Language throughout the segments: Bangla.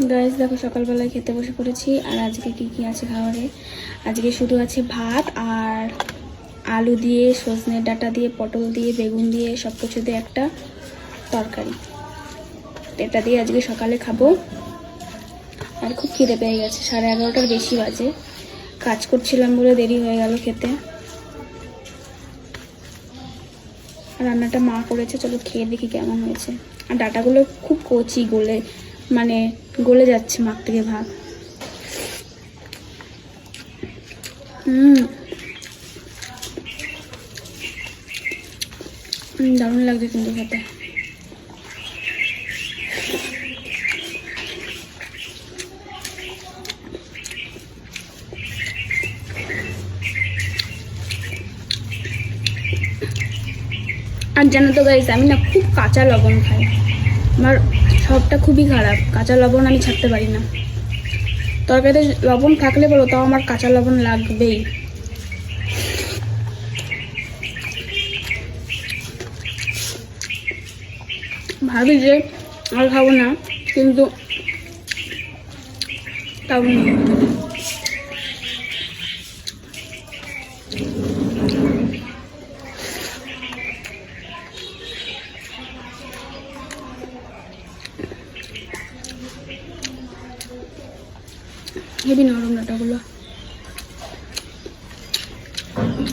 গাইস দেখো সকালবেলায় খেতে বসে পড়েছি। আর আজকে কি কি আছে খাবারে? আজকে শুধু আছে ভাত আর আলু দিয়ে, সজনে ডাঁটা দিয়ে, পটল দিয়ে, বেগুন দিয়ে, সব কিছু দিয়ে একটা তরকারি। এটা দিয়ে আজকে সকালে খাবো। আর খুব খিদে পেয়ে গেছে, 11:30টার বেশি বাজে। কাজ করছিলাম বলে দেরি হয়ে গেল খেতে। রান্নাটা মা করেছে, চলো খেয়ে দেখি কেমন হয়েছে। আর ডাঁটাগুলো খুব কচি, গলে যাচ্ছে মাখ থেকে ভাত। দারুণ লাগছে কিন্তু খেতে। আর জানো তো গাইস, আমি না খুব কাঁচা লবণ খাই। আমার সবটা খুবই খারাপ, কাঁচা লবণ আমি ছাড়তে পারি না। তরকারিতে লবণ থাকলে বলো, তাও আমার কাঁচা লবণ লাগবেই। ভাবি যে আর খাবো না, কিন্তু তাও হেবি নরম ডাঁটাগুলো,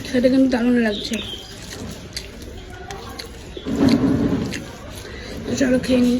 সেটা কিন্তু দারুণ লাগছে। চলো খেয়ে নিই।